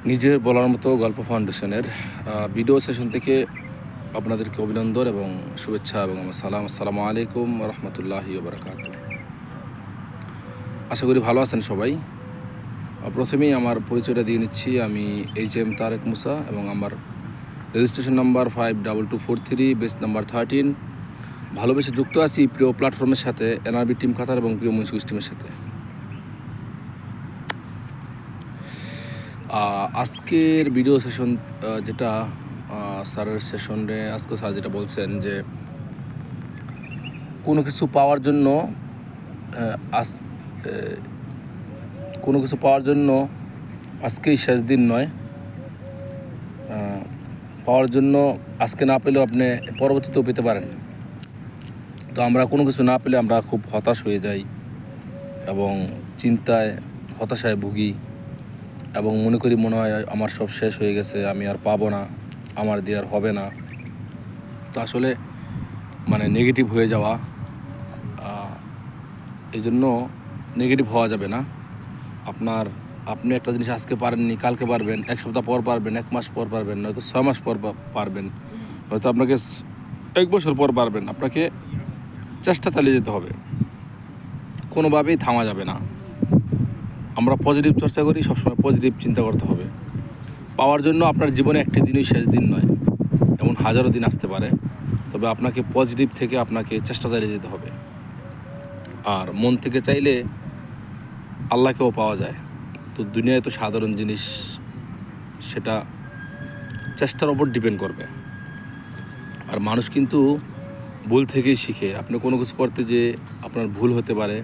নিজের বলার মতো গল্প ফাউন্ডেশনের ভিডিও সেশন থেকে আপনাদেরকে অভিনন্দন এবং শুভেচ্ছা এবং আমার সালাম। আসসালামু আলাইকুম রহমতুল্লাহি ওবরাকাত। আশা করি ভালো আছেন সবাই। প্রথমেই আমার পরিচয়টা দিয়ে নিচ্ছি। আমি HM তারেক মুসা এবং আমার রেজিস্ট্রেশন নাম্বার 52243, বেস নাম্বার 13। ভালোবেসে যুক্ত আছি প্রিয় প্ল্যাটফর্মের সাথে, NRB টিম কাতার এবং প্রিয় মুন্সিগঞ্জ টিমের সাথে। আজকের ভিডিও সেশন যেটা স্যারের সেশনে আজকে স্যার যেটা বলছেন যে কোনো কিছু পাওয়ার জন্য কোনো কিছু পাওয়ার জন্য আজকেই শেষ দিন নয়। পাওয়ার জন্য আজকে না পেলেও আপনি পরবর্তীতেও পেতে পারেন। তো আমরা কোনো কিছু না পেলে আমরা খুব হতাশ হয়ে যাই এবং চিন্তায় হতাশায় ভুগি এবং মনে হয় আমার সব শেষ হয়ে গেছে, আমি আর পাবো না, আমার দিয়ে আর হবে না। তো আসলে নেগেটিভ হয়ে যাওয়া, এই জন্য নেগেটিভ হওয়া যাবে না। আপনি একটা জিনিস আজকে পারেননি, কালকে পারবেন, এক সপ্তাহ পর পারবেন, এক মাস পর পারবেন, নয়তো 6 মাস পর পারবেন, হয়তো আপনাকে 1 বছর পর পারবেন। আপনাকে চেষ্টা চালিয়ে যেতে হবে, কোনোভাবেই থামা যাবে না। আমরা পজিটিভ চর্চা করি, সবসময় পজিটিভ চিন্তা করতে হবে। পাওয়ার জন্য আপনার জীবনে একটি দিনই শেষ দিন নয়, এমন হাজারো দিন আসতে পারে। তবে আপনাকে পজিটিভ থেকে আপনাকে চেষ্টা চালিয়ে যেতে হবে। আর মন থেকে চাইলে আল্লাহকেও পাওয়া যায়। তো দুনিয়ায় তো সাধারণ জিনিস, সেটা চেষ্টার ওপর ডিপেন্ড করবে। আর মানুষ কিন্তু ভুল থেকেই শিখে। আপনি কোনো কিছু করতে যে আপনার ভুল হতে পারে,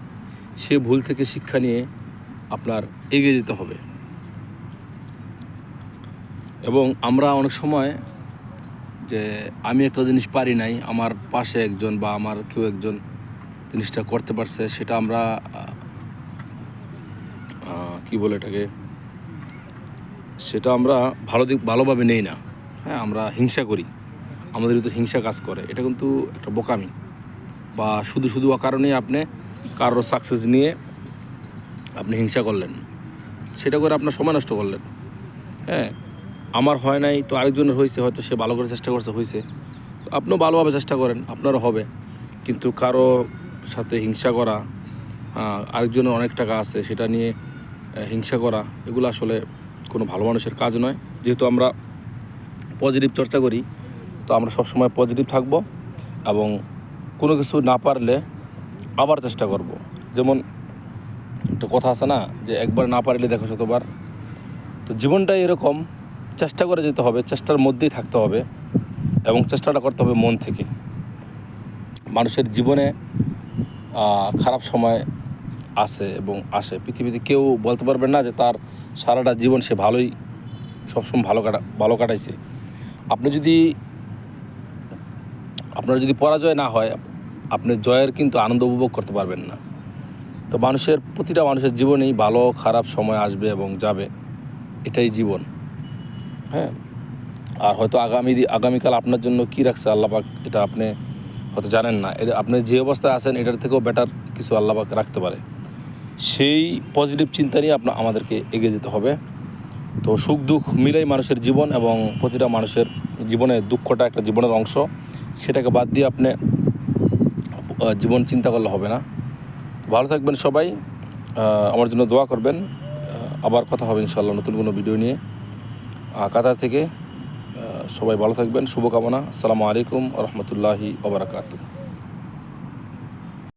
সে ভুল থেকে শিক্ষা নিয়ে আপনার এগিয়ে যেতে হবে। এবং আমরা অনেক সময় যে আমি একটা জিনিস পারি নাই, আমার পাশে একজন বা আমার কেউ একজন জিনিসটা করতে পারছে, সেটা আমরা সেটা আমরা ভালোভাবে নেই না। হ্যাঁ, আমরা হিংসা করি, আমাদের ভিতরে হিংসা কাজ করে। এটা কিন্তু একটা বোকামি। বা শুধু কারণেই আপনি কারোর সাকসেস নিয়ে আপনি হিংসা করলেন, সেটা করে আপনার সময় নষ্ট করলেন। হ্যাঁ, আমার হয় নাই তো আরেকজনের হয়েছে, হয়তো সে ভালো করে চেষ্টা করছে, হয়েছে। তো আপনিও ভালোভাবে চেষ্টা করেন, আপনারও হবে। কিন্তু কারো সাথে হিংসা করা, আরেকজনের অনেক টাকা আছে সেটা নিয়ে হিংসা করা, এগুলো আসলে কোনো ভালো মানুষের কাজ নয়। যেহেতু আমরা পজিটিভ চর্চা করি, তো আমরা সবসময় পজিটিভ থাকব এবং কোনো কিছু না পারলে আবার চেষ্টা করব। যেমন একটা কথা আছে না, যে একবার না পারলে দেখো শতবার। তো জীবনটাই এরকম, চেষ্টা করে যেতে হবে, চেষ্টার মধ্যেই থাকতে হবে এবং চেষ্টাটা করতে হবে মন থেকে। মানুষের জীবনে খারাপ সময় আসে এবং আসে। পৃথিবীতে কেউ বলতে পারবে না যে তার সারাটা জীবন সে সবসময় ভালো কাটাইছে। আপনার যদি পরাজয় না হয়, আপনি জয়ের কিন্তু আনন্দ উপভোগ করতে পারবেন না। তো প্রতিটা মানুষের জীবনেই ভালো খারাপ সময় আসবে এবং যাবে, এটাই জীবন। হ্যাঁ, আর হয়তো আগামীকাল আপনার জন্য কী রাখছে আল্লাহ পাক, এটা আপনি হয়তো জানেন না। আপনি যে অবস্থায় আছেন এটার থেকেও বেটার কিছু আল্লাহ পাক রাখতে পারে। সেই পজিটিভ চিন্তা নিয়ে আমাদেরকে এগিয়ে যেতে হবে। তো সুখ দুঃখ মিলাই মানুষের জীবন, এবং প্রতিটা মানুষের জীবনে দুঃখটা একটা জীবনের অংশ। সেটাকে বাদ দিয়ে আপনি জীবন চিন্তা করলে হবে না। ভালো থাকবেন সবাই, আমার জন্য দোয়া করবেন। আবার কথা হবে ইনশাআল্লাহ নতুন কোনো ভিডিও নিয়ে। কাতার থেকে সবাই ভালো থাকবেন, শুভকামনা। আসসালামু আলাইকুম রহমতুল্লাহি ওয়া বারাকাতুহু।